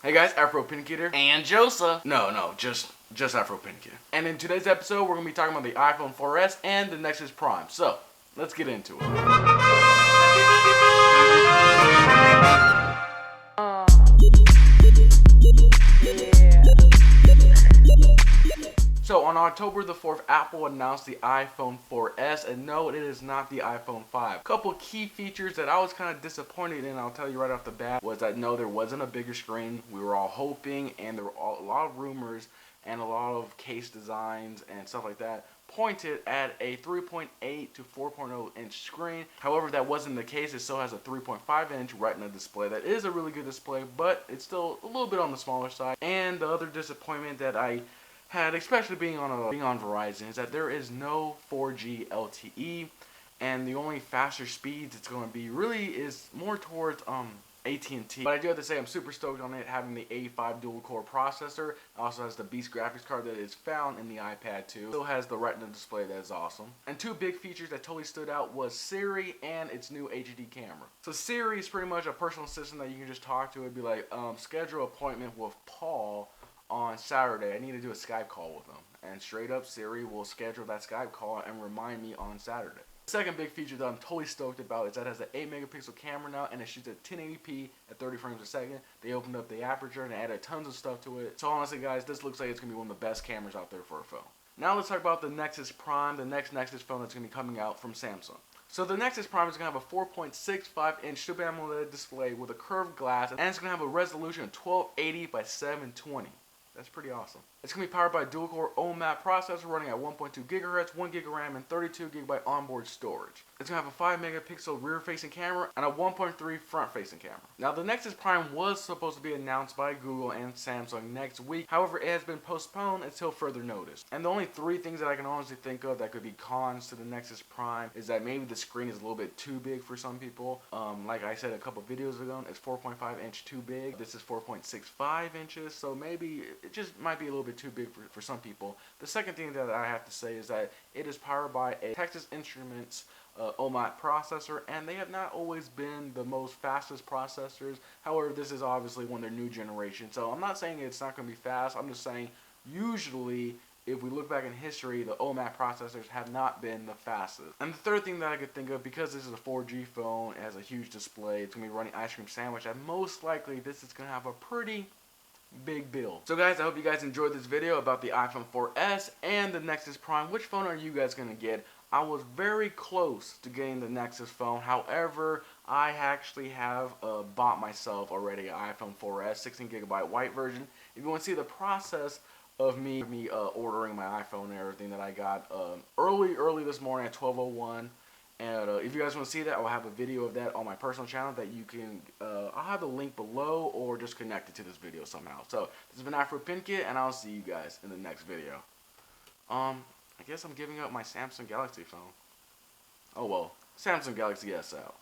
Hey guys, Afro Pinketer. And Joseph. No, just Afro Pinketer. And in today's episode, we're going to be talking about the iPhone 4S and the Nexus Prime. So, let's get into it. So on October the 4th, Apple announced the iPhone 4S, and no, it is not the iPhone 5. Couple key features that I was kind of disappointed in, I'll tell you right off the bat, was that no, there wasn't a bigger screen. We were all hoping, and there were a lot of rumors and a lot of case designs and stuff like that pointed at a 3.8 to 4.0 inch screen. However, that wasn't the case. It still has a 3.5 inch Retina display. That is a really good display, but it's still a little bit on the smaller side. And the other disappointment that I had, especially being on Verizon, is that there is no 4G LTE, and the only faster speeds it's going to be really is more towards AT&T. But I do have to say I'm super stoked on it having the A5 dual-core processor. It also has the Beast graphics card that is found in the iPad 2. Still has the Retina display that is awesome. And two big features that totally stood out was Siri and its new HD camera. So Siri is pretty much a personal assistant that you can just talk to. It'd be like, schedule an appointment with Paul on Saturday. I need to do a Skype call with him. And straight up, Siri will schedule that Skype call and remind me on Saturday. The second big feature that I'm totally stoked about is that it has an 8 megapixel camera now, and it shoots at 1080p at 30 frames a second. They opened up the aperture and added tons of stuff to it. So honestly guys, this looks like it's going to be one of the best cameras out there for a phone. Now let's talk about the Nexus Prime, the next Nexus phone that's going to be coming out from Samsung. So the Nexus Prime is going to have a 4.65 inch Super AMOLED display with a curved glass, and it's going to have a resolution of 1280 by 720. That's pretty awesome. It's going to be powered by a dual-core OMAP processor running at 1.2 GHz, 1 GB RAM, and 32 GB onboard storage. It's going to have a 5 megapixel rear-facing camera and a 1.3 front-facing camera. Now, the Nexus Prime was supposed to be announced by Google and Samsung next week. However, it has been postponed until further notice. And the only three things that I can honestly think of that could be cons to the Nexus Prime is that maybe the screen is a little bit too big for some people. Like I said a couple videos ago, it's 4.5 inch too big. This is 4.65 inches, so maybe it just might be a little bit too big for some people. The second thing that I have to say is that it is powered by a Texas Instruments OMAP processor, and they have not always been the most fastest processors. However, this is obviously one of their new generation, so I'm not saying it's not going to be fast. I'm just saying usually if we look back in history, the OMAP processors have not been the fastest. And the third thing that I could think of, because this is a 4G phone, it has a huge display, it's going to be running Ice Cream Sandwich, and most likely this is going to have a pretty big bill. So guys, I hope you guys enjoyed this video about the iPhone 4S and the Nexus Prime. Which phone are you guys going to get? I was very close to getting the Nexus phone. However, I actually have bought myself already an iPhone 4S 16GB white version. If you want to see the process of me ordering my iPhone and everything that I got early this morning at 12:01. And if you guys want to see that, I'll have a video of that on my personal channel that you can, I'll have the link below or just connect it to this video somehow. So, this has been Afro Pinkit, and I'll see you guys in the next video. I guess I'm giving up my Samsung Galaxy phone. Oh well, Samsung Galaxy S out.